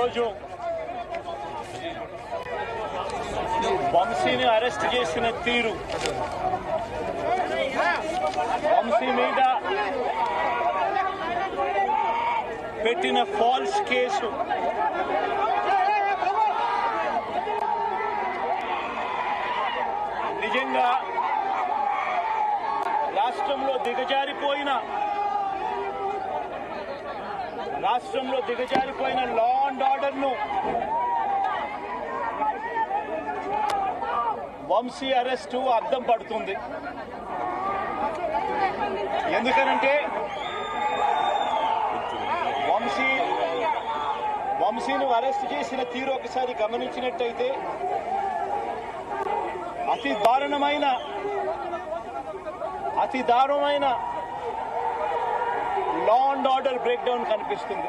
ఈరోజు వంశీని అరెస్ట్ చేసిన తీరు, వంశీ మీద పెట్టిన ఫాల్స్ కేసు నిజంగా రాష్ట్రంలో దిగజారిపోయిన లా అండ్ ఆర్డర్ను వంశీ అరెస్టు అద్దం పడుతుంది. ఎందుకనంటే వంశీను అరెస్ట్ చేసిన తీరు ఒకసారి గమనించినట్టయితే అతి దారుణమైన law and order break down కనిపిస్తుంది.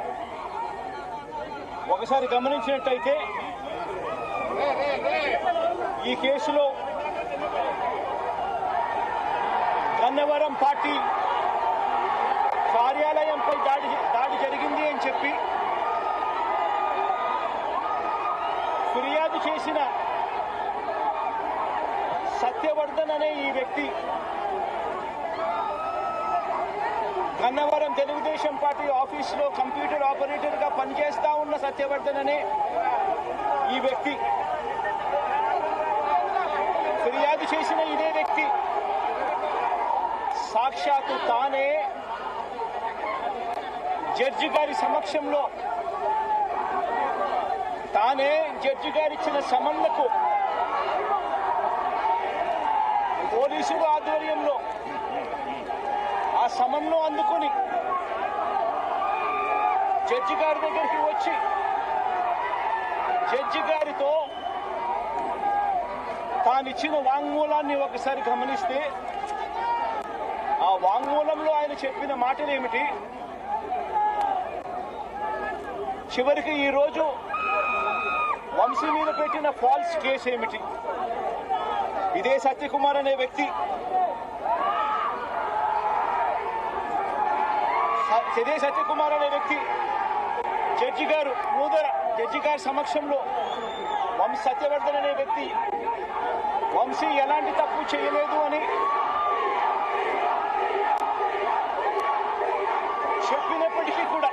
ఒకసారి గమనించినట్టయితే ఈ కేసులో గన్నవరం పార్టీ కార్యాలయంపై దాడి జరిగింది అని చెప్పి ఫిర్యాదు చేసిన సత్యవర్ధన్ అనే ఈ వ్యక్తి, గన్నవరం తెలుగుదేశం పార్టీ ఆఫీసులో కంప్యూటర్ ఆపరేటర్ గా పనిచేస్తా ఉన్న సత్యవర్ధన్ అనే ఈ వ్యక్తి, ఫిర్యాదు చేసిన ఇదే వ్యక్తి సాక్షాత్తు తానే జడ్జి గారి సమక్షంలో జడ్జి గారిచ్చిన సమన్లకు పోలీసుల ఆధ్వర్యంలో ఆ సమన్ను అందుకుని జడ్జి గారి దగ్గరికి వచ్చి జడ్జి గారితో తానిచ్చిన వాంగ్మూలాన్ని ఒకసారి గమనిస్తే ఆ వాంగ్మూలంలో ఆయన చెప్పిన మాటలు ఏమిటి, చివరికి ఈరోజు వంశీ మీద పెట్టిన ఫాల్స్ కేసు ఏమిటి, ఇదే సత్యకుమార్ అనే వ్యక్తి జడ్జి గారి సమక్షంలో సత్యవర్ధన్ అనే వ్యక్తి వంశీ ఎలాంటి తప్పు చేయలేదు అని చెప్పినప్పటికీ కూడా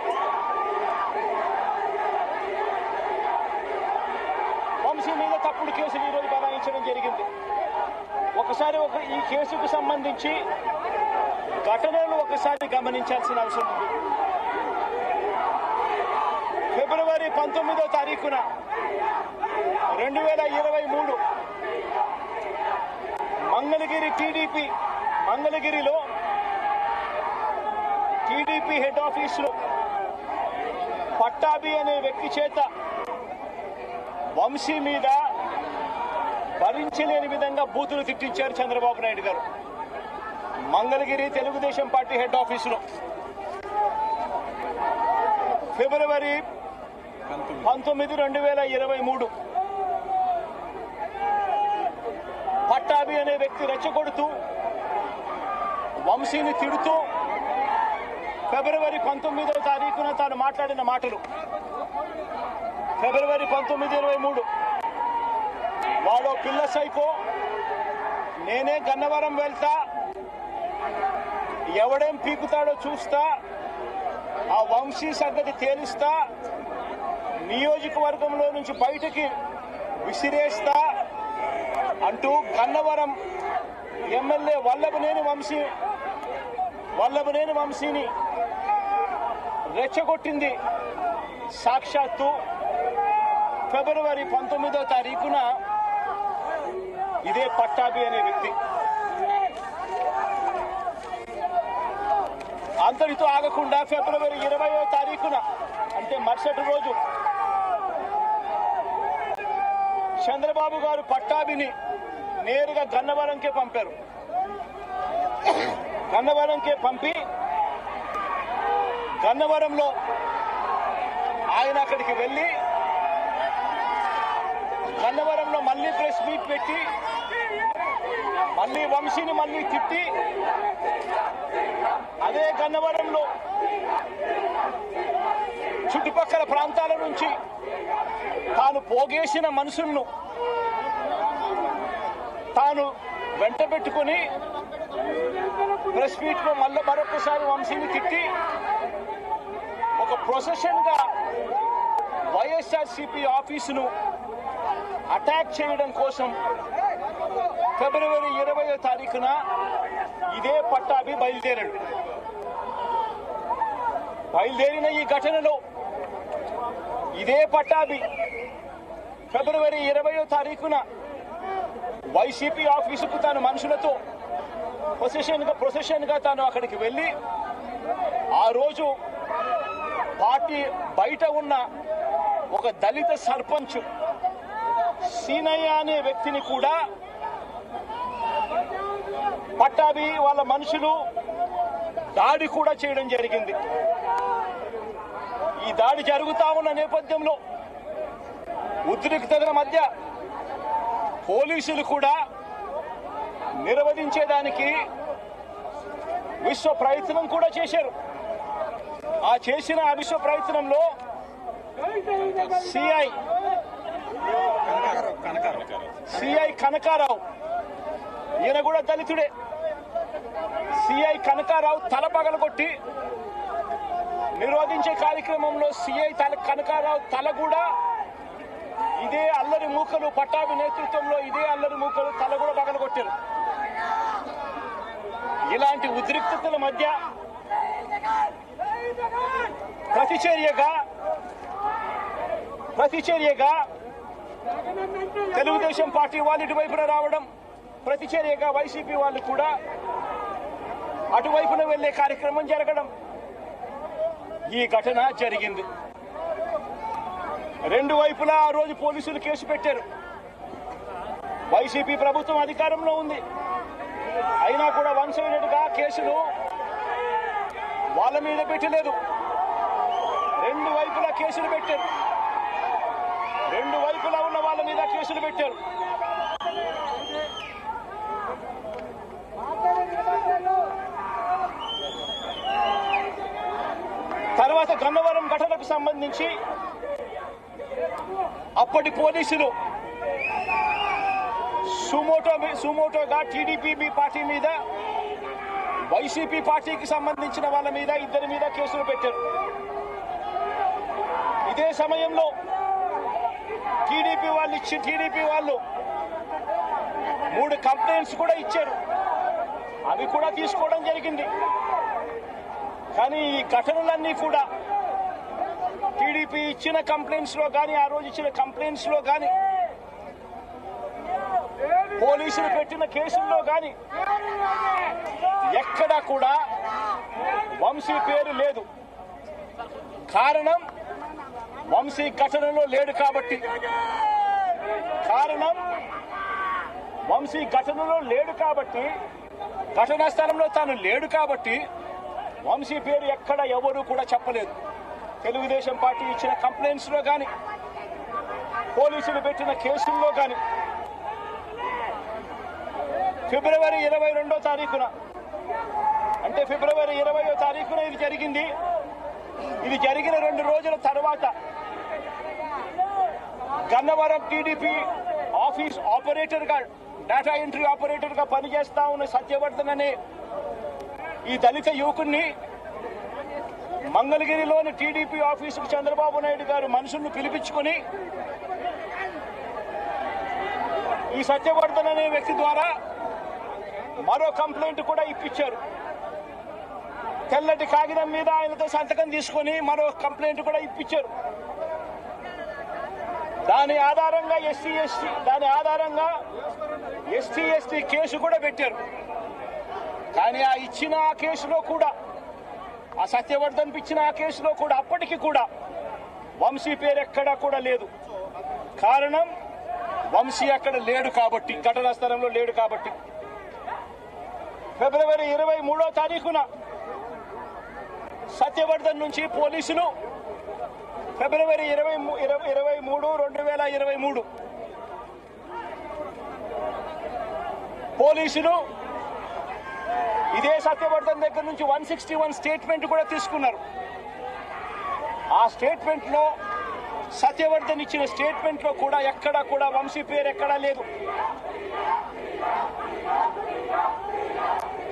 వంశీ మీద తప్పుడు కేసులు ఈరోజు బనాయించడం జరిగింది. ఒకసారి ఈ కేసుకు సంబంధించి ఘటనలు ఒకసారి గమనించాల్సిన అవసరం ఉంది. ఫిబ్రవరి 19వ తారీఖున 2023 మంగళగిరిలో టీడీపీ హెడ్ ఆఫీసులో పట్టాభి అనే వ్యక్తి చేత వంశీ మీద భరించలేని విధంగా బూతులు తిట్టించారు చంద్రబాబు నాయుడు గారు. మంగళగిరి తెలుగుదేశం పార్టీ హెడ్ ఆఫీసులో ఫిబ్రవరి 19, 2023 పట్టాభి అనే వ్యక్తి రెచ్చగొడుతూ వంశీని తిడుతూ ఫిబ్రవరి 19వ తారీఖున తాను మాట్లాడిన మాటలు, ఫిబ్రవరి 19, 23 వాడో పిల్ల సైకో, నేనే గన్నవరం వెళ్తా, ఎవడేం పీకుతాడో చూస్తా, ఆ వంశీ సంగతి తేలిస్తా, నియోజకవర్గంలో నుంచి బయటకి విసిరేస్తా అంటూ గన్నవరం ఎమ్మెల్యే వల్లభనేని వంశీని రెచ్చగొట్టింది సాక్షాత్తు ఫిబ్రవరి 19వ తారీఖున ఇదే పట్టాభి అనే వ్యక్తి. అంతటితో ఆగకుండా ఫిబ్రవరి 20వ తారీఖున అంటే మరుసటి రోజు చంద్రబాబు గారు పట్టాభిని నేరుగా గన్నవరంకే పంపారు. గన్నవరంకే పంపి గన్నవరంలో ఆయన అక్కడికి వెళ్ళి గన్నవరంలో మళ్ళీ ప్రెస్ మీట్ పెట్టి మళ్ళీ వంశీని మళ్ళీ తిట్టి అదే గన్నవరంలో చుట్టుపక్కల ప్రాంతాల నుంచి తాను పోగేసిన మనుషులను తాను వెంట పెట్టుకుని ప్రెస్ మీట్ లో మరొకసారి వంశీని తిట్టి ఒక ప్రొసెషన్ గా వైఎస్ఆర్సీపీ ఆఫీసును అటాక్ చేయడం కోసం ఫిబ్రవరి 20వ తారీఖున ఇదే పట్టాభి బయలుదేరాడు. బయలుదేరిన ఈ ఘటనలో ఇదే పట్టాభి ఫిబ్రవరి 20వ తారీఖున వైసీపీ ఆఫీసుకు తాను మనుషులతో ప్రొసెషన్ గా తాను అక్కడికి వెళ్లి ఆ రోజు పార్టీ బయట ఉన్న ఒక దళిత సర్పంచ్ సీనయ్య అనే వ్యక్తిని కూడా పట్టాభి వాళ్ళ మనుషులు దాడి కూడా చేయడం జరిగింది. ఈ దాడి జరుగుతా ఉన్న నేపథ్యంలో ఉద్రిక్తతల మధ్య పోలీసులు కూడా నిర్వహించేదానికి విశ్వ ప్రయత్నం కూడా చేశారు. ఆ చేసిన విశ్వ ప్రయత్నంలో సిఐ కనకారావు, ఈయన కూడా దళితుడే, సిఐ కనకారావు తల పగలగొట్టి నిరోధించే కార్యక్రమంలో సిఐ కనకారావు తల కూడా ఇదే అల్లరి మూకలు పట్టాభి నేతృత్వంలో ఇదే అల్లరి మూకలు తల కూడా పగలగొట్టారు. ఇలాంటి ఉద్రిక్తతల మధ్య ప్రతిచర్యగా తెలుగుదేశం పార్టీ వాళ్ళు ఇటువైపున రావడం, ప్రతిచర్యగా వైసీపీ వాళ్ళు కూడా అటువైపున వెళ్లే కార్యక్రమం జరగడం, ఈ ఘటన జరిగింది. రెండు వైపులా ఆ రోజు పోలీసులు కేసు పెట్టారు. వైసీపీ ప్రభుత్వం అధికారంలో ఉంది, అయినా కూడా వంశమైనట్టుగా కేసులు వాళ్ళ మీద పెట్టలేదు. రెండు వైపులా కేసులు పెట్టారు, రెండు వైపులా ఉన్న వాళ్ళ మీద కేసులు పెట్టారు. తర్వాత గన్నవరం ఘటనకు సంబంధించి అప్పటి పోలీసులు సుమోటోగా టీడీపీ పార్టీ మీద, వైసీపీ పార్టీకి సంబంధించిన వాళ్ళ మీద, ఇద్దరి మీద కేసులు పెట్టారు. ఇదే సమయంలో టీడీపీ వాళ్ళు 3 కంప్లైంట్స్ కూడా ఇచ్చారు, అవి కూడా తీసుకోవడం జరిగింది. కానీ ఈ ఘటనలన్నీ కూడా టీడీపీ ఇచ్చిన కంప్లైంట్స్ లో కానీ, ఆ రోజు ఇచ్చిన కంప్లైంట్స్ లో కానీ, పోలీసులు పెట్టిన కేసుల్లో కానీ ఎక్కడా కూడా వంశీ పేరు లేదు. కారణం వంశీ ఘటనలో లేడు కాబట్టి, ఘటనా స్థలంలో తాను లేడు కాబట్టి వంశీ పేరు ఎక్కడ ఎవరు కూడా చెప్పలేదు. తెలుగుదేశం పార్టీ ఇచ్చిన కంప్లైంట్స్ లో కానీ, పోలీసులు పెట్టిన కేసుల్లో కానీ ఫిబ్రవరి 22వ తారీఖున, అంటే ఫిబ్రవరి 20వ తారీఖున ఇది జరిగింది. ఇది జరిగిన 2 రోజుల తర్వాత గన్నవరం టీడీపీ ఆఫీస్ ఆపరేటర్ గా, డేటా ఎంట్రీ ఆపరేటర్ గా పనిచేస్తా ఉన్న సత్యవర్ధన్ అనే ఈ దళిత యువకుడిని మంగళగిరిలోని టీడీపీ ఆఫీసుకు చంద్రబాబు నాయుడు గారు మనుషులను పిలిపించుకొని ఈ సత్యవర్ధన్ అనే వ్యక్తి ద్వారా మరో కంప్లైంట్ కూడా ఇప్పించారు. తెల్లటి కాగితం మీద ఆయనతో సంతకం తీసుకొని మరో కంప్లైంట్ కూడా ఇప్పించారు. దాని ఆధారంగా ఎస్సీ ఎస్టీ కేసు కూడా పెట్టారు. కానీ ఆ ఇచ్చిన ఆ కేసులో కూడా, ఆ సత్యవర్ధన్ ఇచ్చిన ఆ కేసులో కూడా అప్పటికి కూడా వంశీ పేరు ఎక్కడా కూడా లేదు. కారణం వంశీ అక్కడ లేడు కాబట్టి, ఘటనా స్థలంలో లేడు కాబట్టి. ఫిబ్రవరి 23వ తారీఖున సత్యవర్ధన్ నుంచి పోలీసులు ఫిబ్రవరి 23, 2023 పోలీసులు ఇదే సత్యవర్ధన్ దగ్గర నుంచి 161 స్టేట్మెంట్ కూడా తీసుకున్నారు. ఆ స్టేట్మెంట్ లో సత్యవర్ధన్ ఇచ్చిన స్టేట్మెంట్ లో కూడా ఎక్కడా కూడా వంశీ పేరు ఎక్కడా లేదు.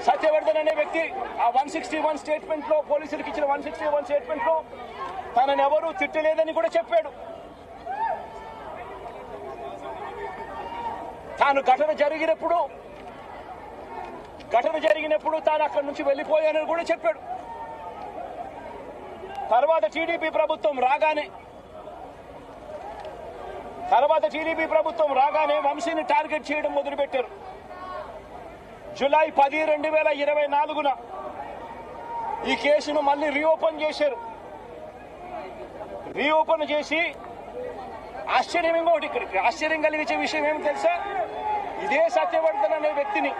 సత్యవర్ధన్ అనే వ్యక్తి ఆ 161 స్టేట్మెంట్ లో, పోలీసులకు ఇచ్చిన 161 స్టేట్మెంట్ లో తనని ఎవరూ తిట్టలేదని కూడా చెప్పాడు. తాను ఘటన జరిగినప్పుడు తాను అక్కడి నుంచి వెళ్లిపోయానని కూడా చెప్పాడు. తర్వాత టీడీపీ ప్రభుత్వం రాగానే వంశీని టార్గెట్ చేయడం మొదలుపెట్టారు. జూలై 10, 2024 ఈ కేసును మళ్ళీ రీఓపెన్ చేశారు. రీఓపెన్ చేసి ఆశ్చర్యం కలిగించే విషయం ఏమి తెలుసా? ఇదే సత్యవర్ధన్ అనే వ్యక్తిని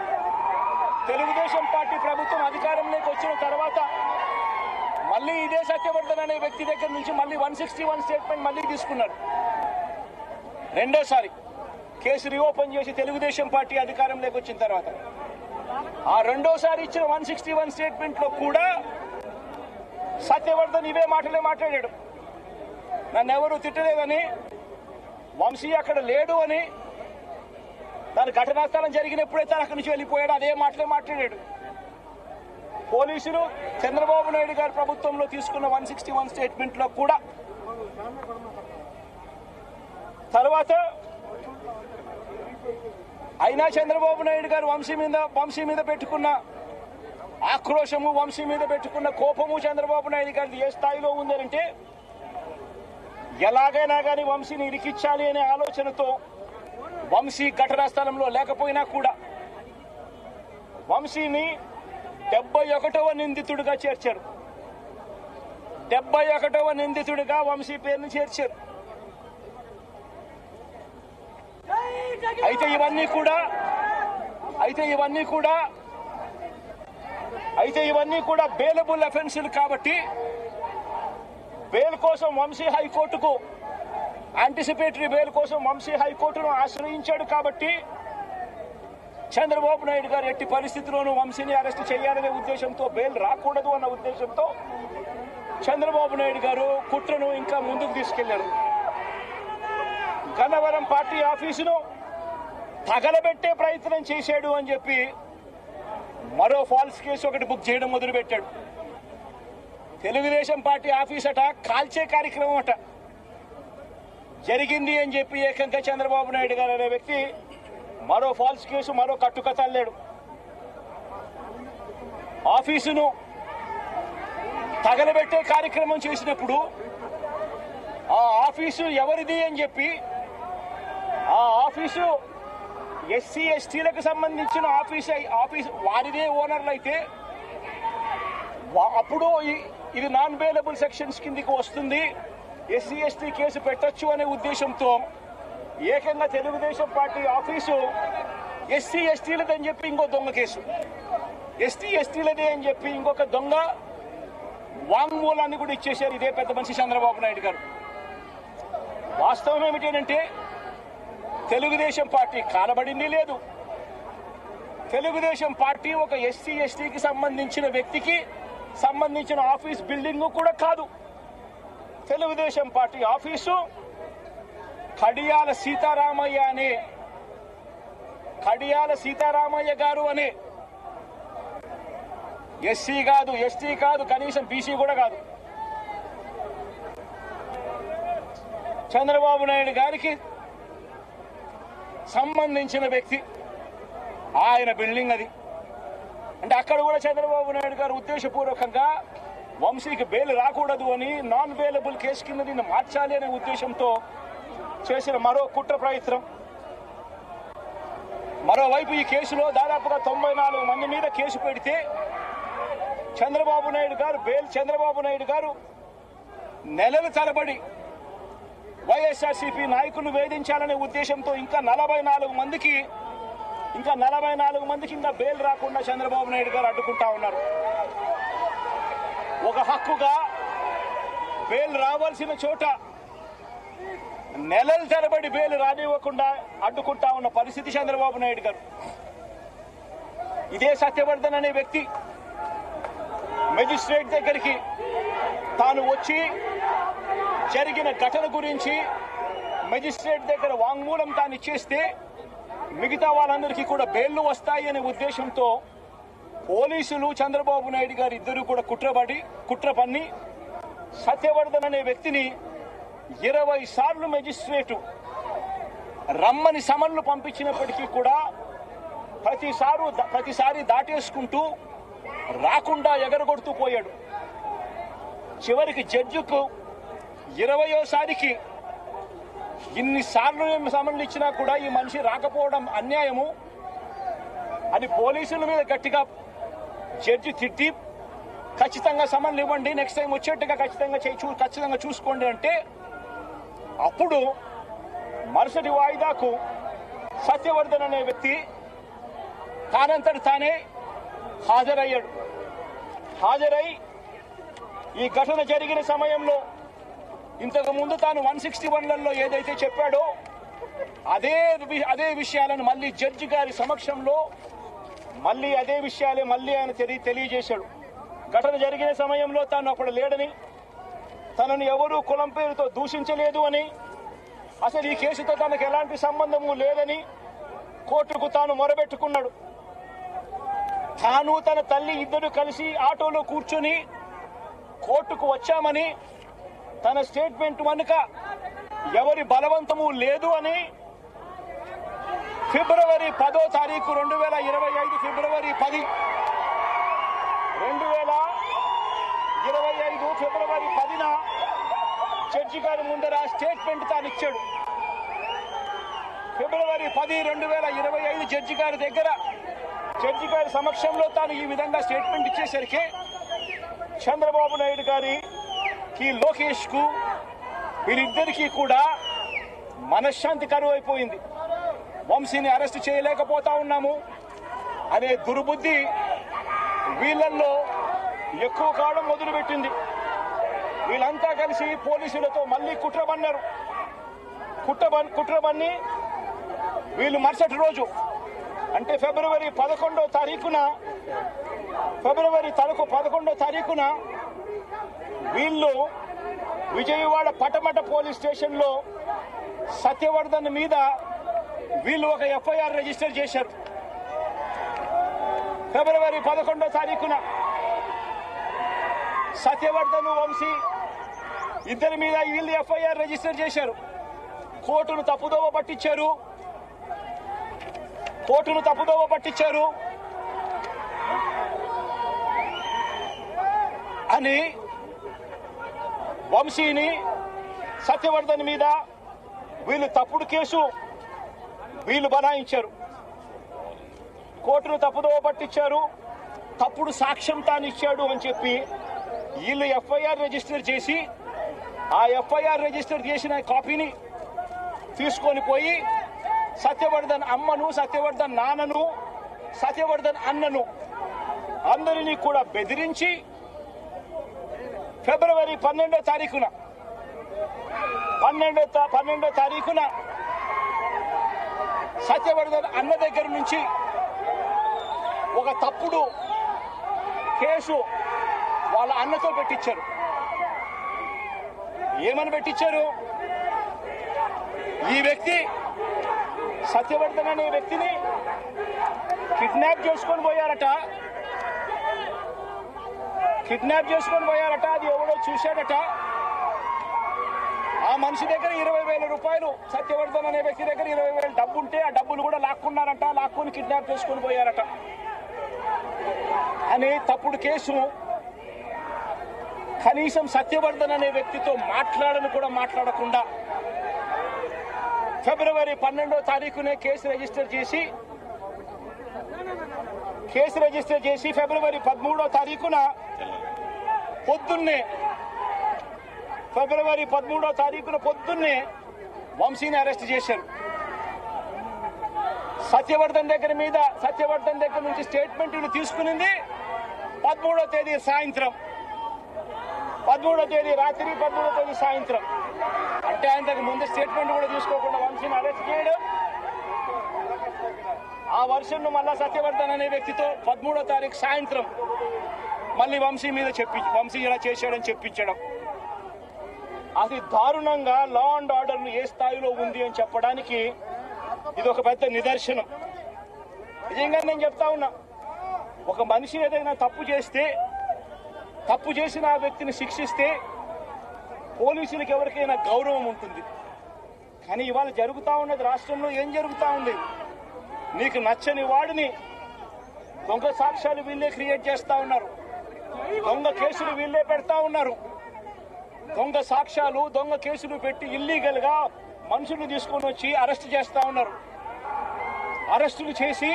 తెలుగుదేశం పార్టీ ప్రభుత్వం అధికారంలోకి వచ్చిన తర్వాత మళ్ళీ ఇదే సత్యవర్ధన్ అనే వ్యక్తి దగ్గర నుంచి మళ్ళీ 161 స్టేట్మెంట్ మళ్ళీ తీసుకున్నారు. రెండోసారి కేసు రీఓపెన్ చేసి తెలుగుదేశం పార్టీ అధికారంలోకి వచ్చిన తర్వాత ఆ రెండోసారి ఇచ్చిన 161 స్టేట్మెంట్ లో కూడా సత్యవర్ధన్ ఇవే మాటలే మాట్లాడాడు. నన్ను ఎవరు తిట్టలేదని, వంశీ అక్కడ లేడు అని, దాని ఘటనా స్థలం జరిగినప్పుడే తను అక్కడి నుంచి వెళ్ళిపోయాడు, అదే మాటలే మాట్లాడాడు. పోలీసులు చంద్రబాబు నాయుడు గారి ప్రభుత్వంలో తీసుకున్న 161 స్టేట్మెంట్ లో కూడా తర్వాత అయినా చంద్రబాబు నాయుడు గారు వంశీ మీద పెట్టుకున్న ఆక్రోశము, వంశీ మీద పెట్టుకున్న కోపము చంద్రబాబు నాయుడు గారిది ఏ స్థాయిలో ఉందంటే ఎలాగైనా కానీ వంశీని ఇరికించాలి అనే ఆలోచనతో వంశీ ఘటనా స్థలంలో లేకపోయినా కూడా వంశీని 71వ నిందితుడిగా చేర్చారు. 71వ నిందితుడిగా వంశీ పేరును చేర్చారు. అయితే ఇవన్నీ కూడా బెయిలబుల్ అఫెన్సులు కాబట్టి బెయిల్ కోసం వంశీ హైకోర్టుకు యాంటిసిపేటరీ బెయిల్ కోసం వంశీ హైకోర్టును ఆశ్రయించాడు. కాబట్టి చంద్రబాబు నాయుడు గారు ఎట్టి పరిస్థితుల్లోనూ వంశీని అరెస్ట్ చేయాలనే ఉద్దేశంతో, బెయిల్ రాకూడదు అన్న ఉద్దేశంతో చంద్రబాబు నాయుడు గారు కుట్రను ఇంకా ముందుకు తీసుకెళ్లారు. గన్నవరం పార్టీ ఆఫీసును తగలబెట్టే ప్రయత్నం చేశాడు అని చెప్పి మరో ఫాల్స్ కేసు ఒకటి బుక్ చేయడం మొదలుపెట్టాడు. తెలుగుదేశం పార్టీ ఆఫీస్ అట కాల్చే కార్యక్రమం అట జరిగింది అని చెప్పి ఏకంగా చంద్రబాబు నాయుడు గారు అనే వ్యక్తి మరో ఫాల్స్ కేసు, మరో కట్టుకథ అల్లాడు. ఆఫీసును తగలబెట్టే కార్యక్రమం చేసినప్పుడు ఆ ఆఫీసు ఎవరిది అని చెప్పి, ఆ ఆఫీసు ఎస్సీ ఎస్టీలకు సంబంధించిన ఆఫీస్ వారిదే ఓనర్లు అయితే అప్పుడు ఇది నాన్ బెయిలబుల్ సెక్షన్స్ కిందికి వస్తుంది, ఎస్సీ ఎస్టీ కేసు పెట్టొచ్చు అనే ఉద్దేశంతో ఏకంగా తెలుగుదేశం పార్టీ ఆఫీసు ఎస్సీ ఎస్టీలదని చెప్పి ఇంకో దొంగ కేసు, ఎస్టీ ఎస్టీలదే అని చెప్పి ఇంకొక దొంగ వాంగ్మూలాన్ని కూడా ఇచ్చేశారు ఇదే పెద్ద మనిషి చంద్రబాబు నాయుడు గారు. వాస్తవం ఏమిటంటే తెలుగుదేశం పార్టీ కాలబడింది లేదు. తెలుగుదేశం పార్టీ ఒక ఎస్సీ ఎస్టీకి సంబంధించిన వ్యక్తికి సంబంధించిన ఆఫీస్ బిల్డింగ్ కూడా కాదు. తెలుగుదేశం పార్టీ ఆఫీసు కడియాల సీతారామయ్య గారు అనే ఎస్సీ కాదు, ఎస్టీ కాదు, కనీసం బీసీ కూడా కాదు, చంద్రబాబు నాయుడు గారికి సంబంధించిన వ్యక్తి ఆయన బిల్డింగ్ అది. అంటే అక్కడ కూడా చంద్రబాబు నాయుడు గారు ఉద్దేశపూర్వకంగా వంశీకి బెయిల్ రాకూడదు అని నాన్ బెయిలబుల్ కేసు కింద దీన్ని మార్చాలి అనే ఉద్దేశంతో చేసిన మరో కుట్ర ప్రయత్నం. మరోవైపు ఈ కేసులో దాదాపుగా 94 మంది మీద కేసు పెడితే చంద్రబాబు నాయుడు గారు నెలల తరబడి వైఎస్ఆర్సీపీ నాయకులు వేధించాలనే ఉద్దేశంతో ఇంకా 44 మందికి ఇంకా బెయిల్ రాకుండా చంద్రబాబు నాయుడు గారు అడ్డుకుంటా ఉన్నారు. ఒక హక్కుగా బెయిల్ రావాల్సిన చోట నెలల తరబడి బెయిల్ రానివ్వకుండా అడ్డుకుంటా ఉన్న పరిస్థితి చంద్రబాబు నాయుడు గారు. ఇదే సత్యవర్ధన్ అనే వ్యక్తి మెజిస్ట్రేట్ దగ్గరికి తాను వచ్చి జరిగిన ఘటన గురించి మెజిస్ట్రేట్ దగ్గర వాంగ్మూలం తాను ఇచ్చేస్తే మిగతా వాళ్ళందరికీ కూడా బెయిల్లు వస్తాయి అనే ఉద్దేశంతో పోలీసులు చంద్రబాబు నాయుడు గారు ఇద్దరు కూడా కుట్ర పన్ని సత్యవర్ధన్ అనే వ్యక్తిని 20 సార్లు మెజిస్ట్రేటు రమ్మని సమన్లు పంపించినప్పటికీ కూడా ప్రతిసారి దాటేసుకుంటూ రాకుండా ఎగరగొడుతూ పోయాడు. చివరికి జడ్జికు 20వ ఇన్నిసార్లు సమన్లు ఇచ్చినా కూడా ఈ మనిషి రాకపోవడం అన్యాయము అని పోలీసుల మీద గట్టిగా జడ్జి తిట్టి ఖచ్చితంగా సమన్లు ఇవ్వండి, నెక్స్ట్ టైం వచ్చేట్టుగా ఖచ్చితంగా చూసుకోండి అంటే అప్పుడు మరుసటి వాయిదాకు సత్యవర్ధన్ అనే వ్యక్తి తానంతటి తానే హాజరై ఈ ఘటన జరిగిన సమయంలో ఇంతకు ముందు తాను 161లలో ఏదైతే చెప్పాడో అదే విషయాలను మళ్ళీ జడ్జి గారి సమక్షంలో అదే విషయాలే ఆయన తెలియజేశాడు. ఘటన జరిగిన సమయంలో తాను అప్పుడు లేడని, తనను ఎవరూ కులం పేరుతో దూషించలేదు అని, అసలు ఈ కేసుతో తనకు ఎలాంటి సంబంధము లేదని కోర్టుకు తాను మొరబెట్టుకున్నాడు. తాను తన తల్లి ఇద్దరు కలిసి ఆటోలో కూర్చొని కోర్టుకు వచ్చామని, తన స్టేట్మెంట్ వెనుక ఎవరి బలవంతము లేదు అని ఫిబ్రవరి 10వ తారీఖు 2025 ఫిబ్రవరి 10 2025 ఫిబ్రవరి 10న జడ్జి గారి ముందర స్టేట్మెంట్ తాను ఇచ్చాడు. ఫిబ్రవరి 10, 2025 జడ్జి గారి సమక్షంలో తాను ఈ విధంగా స్టేట్మెంట్ ఇచ్చేసరికి చంద్రబాబు నాయుడు గారికి, లోకేష్ కు, వీరిద్దరికీ కూడా మనశ్శాంతి కరువు అయిపోయింది. వంశీని అరెస్ట్ చేయలేకపోతా ఉన్నాము అనే దుర్బుద్ధి వీళ్ళల్లో ఎక్కువ కాలం మొదలుపెట్టింది. వీళ్ళంతా కలిసి పోలీసులతో మళ్ళీ కుట్రబన్నారు. కుట్రబన్ని వీళ్ళు మరుసటి రోజు అంటే ఫిబ్రవరి 11వ తారీఖున వీళ్ళు విజయవాడ పటమట పోలీస్ స్టేషన్లో సత్యవర్ధన్ మీద వీళ్ళు ఒక ఎఫ్ఐఆర్ రిజిస్టర్ చేశారు. ఫిబ్రవరి 11వ తారీఖున సత్యవర్ధన్, వంశీ ఇద్దరి మీద వీళ్ళు ఎఫ్ఐఆర్ రిజిస్టర్ చేశారు. కోర్టును తప్పుదోవ పట్టించారు అని వంశీని, సత్యవర్ధన్ మీద వీళ్ళు తప్పుడు కేసు బనాయించారు. కోర్టును తప్పుదోవ పట్టించారు, తప్పుడు సాక్ష్యం తాను ఇచ్చాడు అని చెప్పి వీళ్ళు ఎఫ్ఐఆర్ రిజిస్టర్ చేసి ఆ ఎఫ్ఐఆర్ రిజిస్టర్ చేసిన కాపీని తీసుకొని పోయి సత్యవర్ధన్ అమ్మను, సత్యవర్ధన్ నాన్నను, సత్యవర్ధన్ అన్నను అందరినీ కూడా బెదిరించి ఫిబ్రవరి 12వ తారీఖున సత్యవర్ధన్ అన్న దగ్గర నుంచి ఒక తప్పుడు కేసు వాళ్ళ అన్నతో పెట్టించారు. ఏమని పెట్టించారు? ఈ వ్యక్తి సత్యవర్ధన్ అనే వ్యక్తిని కిడ్నాప్ చేసుకొని పోయారట. అది ఎవడో చూశాడట. ఆ మనిషి దగ్గర 20,000 రూపాయలు, సత్యవర్ధన్ అనే వ్యక్తి దగ్గర 20,000 డబ్బు ఉంటే ఆ డబ్బులు కూడా లాక్కొని కిడ్నాప్ చేసుకొని పోయారట అని తప్పుడు కేసు. కనీసం సత్యవర్ధన్ అనే వ్యక్తితో మాట్లాడకుండా ఫిబ్రవరి 12వ తారీఖునే కేసు రిజిస్టర్ చేసి ఫిబ్రవరి 13వ తారీఖున పొద్దున్నే వంశీని అరెస్ట్ చేశారు. సత్యవర్ధన్ దగ్గర నుంచి స్టేట్మెంట్లు తీసుకునింది 13వ తేదీ సాయంత్రం, 13వ తేదీ రాత్రి, 13వ తేదీ సాయంత్రం. అంటే ఆయన దగ్గర ముందు స్టేట్మెంట్ కూడా తీసుకోకుండా వంశీని అరెస్ట్ చేయడం, ఆ వర్షన్ను మళ్ళా సత్యవర్ధన్ అనే వ్యక్తితో 13వ తారీఖు సాయంత్రం మళ్ళీ వంశీ ఇలా చేశాడని చెప్పించడం. అతి దారుణంగా లా అండ్ ఆర్డర్ ఏ స్థాయిలో ఉంది అని చెప్పడానికి ఇది ఒక పెద్ద నిదర్శనం. నిజంగా నేను చెప్తా ఉన్నా, ఒక మనిషి ఏదైనా తప్పు చేస్తే, తప్పు చేసిన ఆ వ్యక్తిని శిక్షిస్తే పోలీసులకు ఎవరికైనా గౌరవం ఉంటుంది. కానీ ఇవాళ జరుగుతూ ఉన్నది రాష్ట్రంలో ఏం జరుగుతూ ఉంది? నీకు నచ్చని వాడిని దొంగ సాక్ష్యాలు వీళ్ళే క్రియేట్ చేస్తా ఉన్నారు, దొంగ కేసులు వీళ్ళే పెడతా ఉన్నారు. దొంగ సాక్ష్యాలు, దొంగ కేసులు పెట్టి ఇల్లీగల్ గా మనుషులు తీసుకొని వచ్చి అరెస్ట్ చేస్తా ఉన్నారు. అరెస్టులు చేసి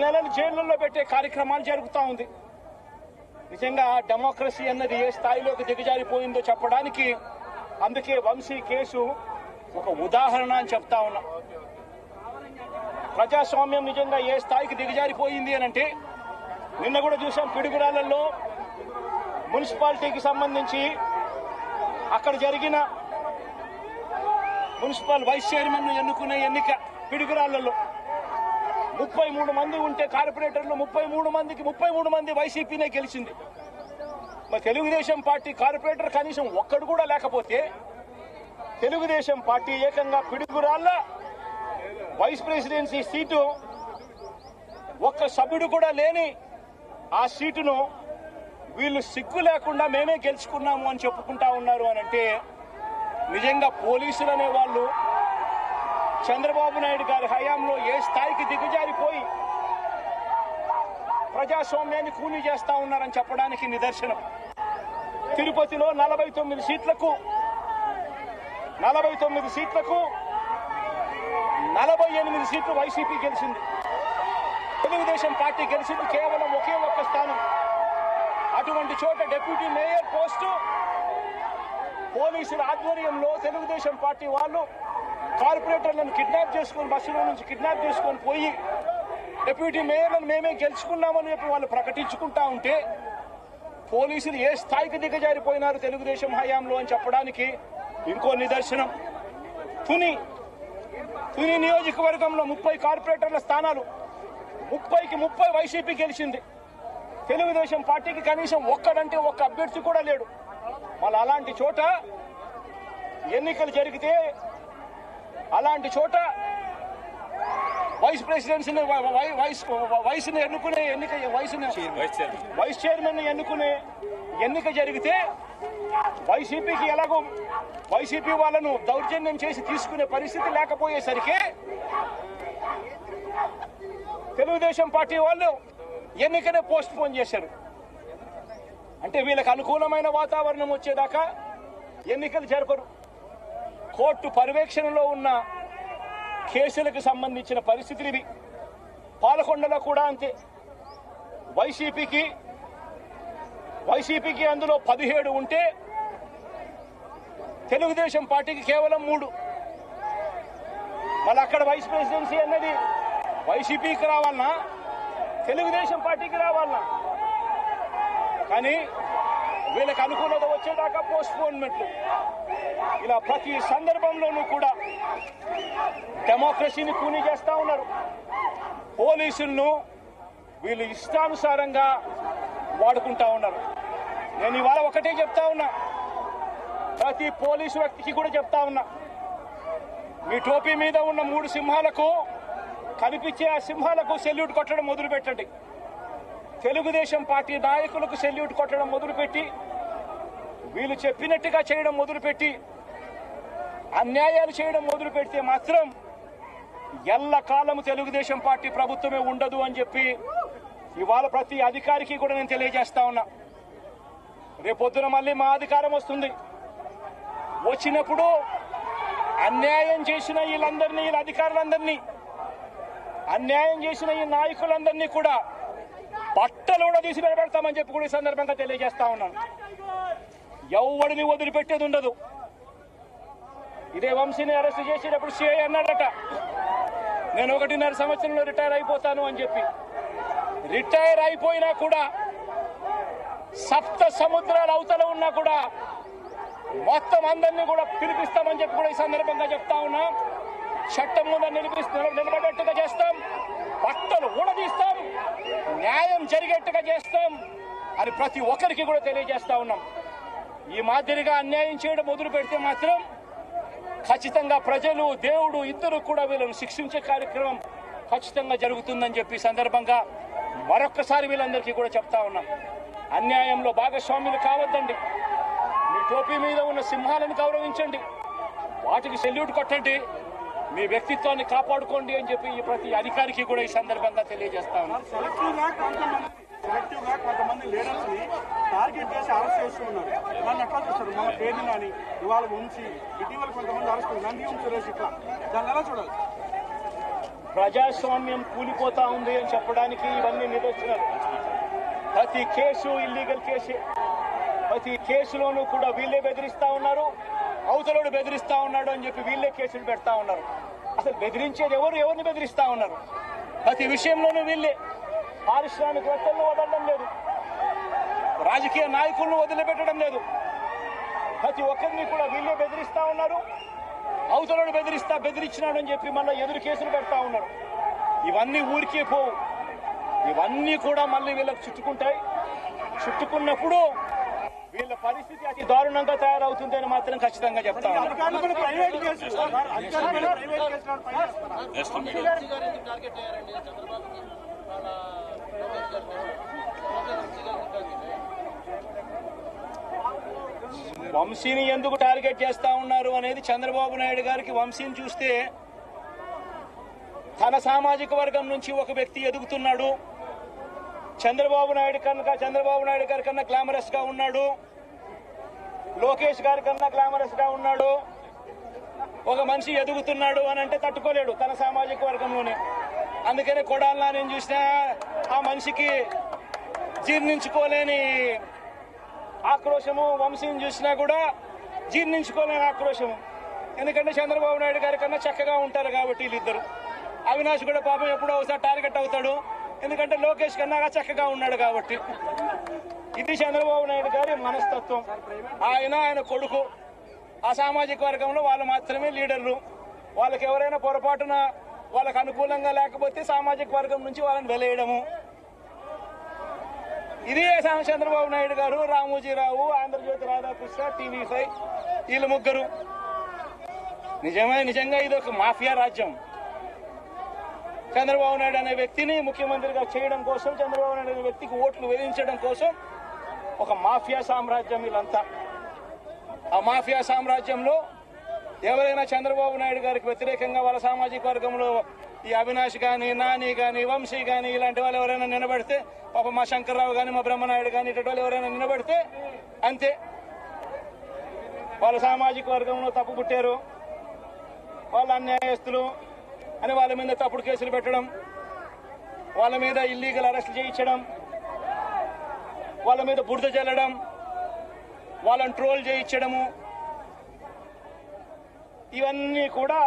నెలలు జైళ్లలో పెట్టే కార్యక్రమాలు జరుగుతూ ఉంది. నిజంగా డెమోక్రసీ అన్నది ఏ స్థాయిలోకి దిగజారిపోయిందో చెప్పడానికి అందుకే వంశీ కేసు ఒక ఉదాహరణ అని చెప్తా ఉన్నా. ప్రజాస్వామ్యం నిజంగా ఏ స్థాయికి దిగజారిపోయింది అని అంటే, నిన్న కూడా చూసాం పిడుగురాళ్లలో మున్సిపాలిటీకి సంబంధించి అక్కడ జరిగిన మున్సిపల్ వైస్ చైర్మన్ ఎన్నుకునే ఎన్నిక పిడుగురాళ్లలో 33 మంది ఉంటే కార్పొరేటర్లు 33 మంది వైసీపీనే గెలిచింది. మరి తెలుగుదేశం పార్టీ కార్పొరేటర్ కనీసం ఒక్కడు కూడా లేకపోతే తెలుగుదేశం పార్టీ ఏకంగా పిడుగురాళ్ల వైస్ ప్రెసిడెన్సీ సీటు ఒక్క సభ్యుడు కూడా లేని ఆ సీటును వీళ్ళు సిగ్గు లేకుండా మేమే గెలుచుకున్నాము అని చెప్పుకుంటా ఉన్నారు అని అంటే, నిజంగా పోలీసులు అనే వాళ్ళు చంద్రబాబు నాయుడు గారి హయాంలో ఏ స్థాయికి దిగజారిపోయి ప్రజాస్వామ్యాన్ని కూలీ చేస్తా ఉన్నారని చెప్పడానికి నిదర్శనం. తిరుపతిలో 49 సీట్లకు 48 సీట్లు వైసీపీ గెలిచింది. తెలుగుదేశం పార్టీ గెలిచింది కేవలం ఒకే ఒక్క స్థానం. అటువంటి చోట డిప్యూటీ మేయర్ పోస్టు పోలీసుల ఆధ్వర్యంలో తెలుగుదేశం పార్టీ వాళ్ళు కార్పొరేటర్లను కిడ్నాప్ చేసుకుని, బస్సులో నుంచి కిడ్నాప్ చేసుకొని పోయి డిప్యూటీ మేయర్లను మేమే గెలుచుకున్నామని చెప్పి వాళ్ళు ప్రకటించుకుంటా ఉంటే, పోలీసులు ఏ స్థాయికి దిగజారిపోయినారు తెలుగుదేశం హయాంలో అని చెప్పడానికి ఇంకో నిదర్శనం. తుని నియోజకవర్గంలో 30 కార్పొరేటర్ల స్థానాలు 30కి 30 వైసీపీ గెలిచింది. తెలుగుదేశం పార్టీకి కనీసం ఒక్కడంటే ఒక్క అభ్యర్థి కూడా లేడు. మళ్ళీ అలాంటి చోట ఎన్నికలు జరిగితే, అలాంటి చోట వైస్ ప్రెసిడెన్సీని వయసును ఎన్నుకునే ఎన్నిక, వైస్ చైర్మన్ ఎన్నుకునే ఎన్నిక జరిగితే వైసీపీకి ఎలాగో వైసీపీ వాళ్ళను దౌర్జన్యం చేసి తీసుకునే పరిస్థితి లేకపోయేసరికి తెలుగుదేశం పార్టీ వాళ్ళు ఎన్నికనే పోస్ట్ పోన్ చేశారు. అంటే వీళ్ళకి అనుకూలమైన వాతావరణం వచ్చేదాకా ఎన్నికలు జరపరు. కోర్టు పర్యవేక్షణలో ఉన్న కేసులకు సంబంధించిన పరిస్థితులు ఇవి. పాలకొండలో కూడా అంతే. వైసీపీకి అందులో 17 ఉంటే తెలుగుదేశం పార్టీకి కేవలం 3. మళ్ళీ అక్కడ వైస్ ప్రెసిడెన్సీ అన్నది వైసీపీకి రావాలన్నా తెలుగుదేశం పార్టీకి రావాలన్నా, కానీ వీళ్ళకి అనుకూలత వచ్చేదాకా పోస్ట్ పోన్మెంట్లు. ఇలా ప్రతి సందర్భంలోనూ కూడా డెమోక్రసీని కూనీ చేస్తా ఉన్నారు. పోలీసులను వీళ్ళు ఇష్టానుసారంగా వాడుకుంటా ఉన్నారు. నేను ఇవాళ ఒకటే చెప్తా ఉన్నా, ప్రతి పోలీసు వ్యక్తికి కూడా చెప్తా ఉన్నా, మీ టోపీ మీద ఉన్న 3 సింహాలకు కనిపించే ఆ సింహాలకు సెల్యూట్ కొట్టడం మొదలుపెట్టండి. తెలుగుదేశం పార్టీ నాయకులకు సెల్యూట్ కొట్టడం మొదలుపెట్టి, వీళ్ళు చెప్పినట్టుగా చేయడం మొదలుపెట్టి, అన్యాయాలు చేయడం మొదలు పెడితే మాత్రం ఎల్లకాలము తెలుగుదేశం పార్టీ ప్రభుత్వమే ఉండదు అని చెప్పి ఇవాళ ప్రతి అధికారికి కూడా నేను తెలియజేస్తా ఉన్నా. రేపొద్దున మళ్ళీ మా అధికారం వస్తుంది. వచ్చినప్పుడు అన్యాయం చేసిన వీళ్ళందరినీ, వీళ్ళ అధికారులందరినీ, అన్యాయం చేసిన ఈ నాయకులందరినీ కూడా బట్టలు కూడా తీసి నిలబెడతామని చెప్పి కూడా ఈ సందర్భంగా తెలియజేస్తా ఉన్నాను. ఎవడిని వదిలిపెట్టేది ఉండదు. ఇదే వంశీని అరెస్ట్ చేసేటప్పుడు సిఐ అన్నాడట, నేను 1.5 సంవత్సరంలో రిటైర్ అయిపోతాను అని చెప్పి. రిటైర్ అయిపోయినా కూడా, సప్త సముద్రాల అవతల ఉన్నా కూడా మొత్తం అందరినీ కూడా పిలిపిస్తామని చెప్పి కూడా ఈ సందర్భంగా చెప్తా ఉన్నా. చట్టం ముందు నిలబడేట్టుగా చేస్తాం, బట్టలు ఊడదీస్తాం, న్యాయం జరిగేట్టుగా చేస్తాం అని ప్రతి ఒక్కరికి కూడా తెలియజేస్తా ఉన్నాం. ఈ మాదిరిగా అన్యాయం చేయడం మొదలు పెడితే మాత్రం ఖచ్చితంగా ప్రజలు దేవుడు ఇద్దరు కూడా వీళ్ళను శిక్షించే కార్యక్రమం ఖచ్చితంగా జరుగుతుందని చెప్పి సందర్భంగా మరొక్కసారి వీళ్ళందరికీ కూడా చెప్తా ఉన్నాం. అన్యాయంలో భాగస్వాములు కావద్దండి. మీ టోపీ మీద ఉన్న సింహాలను గౌరవించండి, వాటికి సెల్యూట్ కొట్టండి, మీ వ్యక్తిత్వాన్ని కాపాడుకోండి అని చెప్పి ఈ ప్రతి అధికారికి కూడా ఈ సందర్భంగా తెలియజేస్తా ఉన్నాం. సెలెక్టివ్ గా కొంతమంది లీడర్స్ ని టార్గెట్ చేసి అరెస్ట్ చేస్తున్నారు. దాన్ని ఎట్లా చూస్తారు? మన పేరుని కానీ ఇవాళ ఉంచి ఇటీవల కొంతమంది అరెస్ట్ నంది సురేష్ ఇట్లా దాన్ని ఎలా చూడాలి? ప్రజాస్వామ్యం కూలిపోతా ఉంది అని చెప్పడానికి ఇవన్నీ నిదర్శనాలు. ప్రతి కేసు ఇల్లీగల్ కేసే. ప్రతి కేసులోనూ కూడా వీళ్ళే బెదిరిస్తా ఉన్నారు, అవతలోడు బెదిరిస్తా ఉన్నాడు అని చెప్పి వీళ్ళే కేసులు పెడతా ఉన్నారు. అసలు బెదిరించేది ఎవరిని బెదిరిస్తా ఉన్నారు? ప్రతి విషయంలోనూ వీళ్ళే. పారిశ్రామికవేత్తలను వదలడం లేదు, రాజకీయ నాయకులను వదిలిపెట్టడం లేదు. ప్రతి ఒక్కరిని కూడా వీళ్ళే బెదిరిస్తా ఉన్నారు, అవతలోడు బెదిరించినాడు అని చెప్పి మళ్ళీ ఎదురు కేసులు పెడతా ఉన్నారు. ఇవన్నీ ఊరికే పోవు, ఇవన్నీ కూడా మళ్ళీ వీళ్ళకి చుట్టుకుంటాయి. చుట్టుకున్నప్పుడు వీళ్ళ పరిస్థితి అతి దారుణంగా తయారవుతుంది అని మాత్రం ఖచ్చితంగా చెప్తా ఉన్నాను. వంశీని ఎందుకు టార్గెట్ చేస్తా ఉన్నారు అనేది చంద్రబాబు నాయుడు గారికి వంశీని చూస్తే తన సామాజిక వర్గం నుంచి ఒక వ్యక్తి ఎదుగుతున్నాడు, చంద్రబాబు నాయుడు గారి కన్నా గ్లామరస్ గా ఉన్నాడు, లోకేష్ గారి కన్నా గ్లామరస్ గా ఉన్నాడు, ఒక మనిషి ఎదుగుతున్నాడు అని అంటే తట్టుకోలేడు తన సామాజిక వర్గంలోనే. అందుకనే కొడాలి నాని చూసినా ఆ మనిషికి జీర్ణించుకోలేని ఆక్రోశము, వంశీని చూసినా కూడా జీర్ణించుకోలేని ఆక్రోశము. ఎందుకంటే చంద్రబాబు నాయుడు గారి కన్నా చక్కగా ఉంటారు కాబట్టి వీళ్ళిద్దరు. అవినాష్ కూడా పాపం ఎప్పుడో ఒకసారి టార్గెట్ అవుతాడు, ఎందుకంటే లోకేష్ కన్నా చక్కగా ఉన్నాడు కాబట్టి. ఇది చంద్రబాబు నాయుడు గారి మనస్తత్వం. ఆయన కొడుకు ఆ సామాజిక వర్గంలో వాళ్ళు మాత్రమే లీడర్లు. వాళ్ళకి ఎవరైనా పొరపాటున వాళ్ళకు అనుకూలంగా లేకపోతే సామాజిక వర్గం నుంచి వాళ్ళని వెలేయడము. ఇదే చంద్రబాబు నాయుడు గారు, రామోజీరావు, ఆంధ్రజ్యోతి రాధాకృష్ణ, TV5 వీళ్ళు ముగ్గురు. నిజంగా ఇది ఒక మాఫియా రాజ్యం. చంద్రబాబు నాయుడు అనే వ్యక్తిని ముఖ్యమంత్రిగా చేయడం కోసం, చంద్రబాబు నాయుడు అనే వ్యక్తికి ఓట్లు వేయించడం కోసం ఒక మాఫియా సామ్రాజ్యం వీళ్ళంతా. ఆ మాఫియా సామ్రాజ్యంలో ఎవరైనా చంద్రబాబు నాయుడు గారికి వ్యతిరేకంగా వాళ్ళ సామాజిక వర్గంలో ఈ అవినాష్ గాని, నాని గాని, వంశీ గాని ఇలాంటి వాళ్ళు ఎవరైనా నిలబడితే, పాప మా శంకర్రావు గాని, మా బ్రహ్మనాయుడు గాని ఇటువంటి వాళ్ళు ఎవరైనా నిలబడితే అంతే, వాళ్ళ సామాజిక వర్గంలో తప్పు పుట్టారు, వాళ్ళ అన్యాయస్తులు అని వాళ్ళ మీద తప్పుడు కేసులు పెట్టడం, వాళ్ళ మీద ఇల్లీగల్ అరెస్ట్ చేయించడం, వాళ్ళ మీద బురద జల్లడం, వాళ్ళని ట్రోల్ చేయించడము, ఇవన్నీ కూడా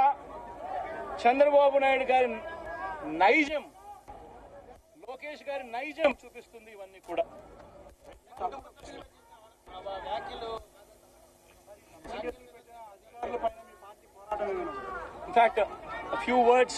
చంద్రబాబు నాయుడు గారి నైజం, లోకేష్ గారి నైజం చూపిస్తుంది. ఇవన్నీ కూడా ఇన్ఫాక్ట్ a few words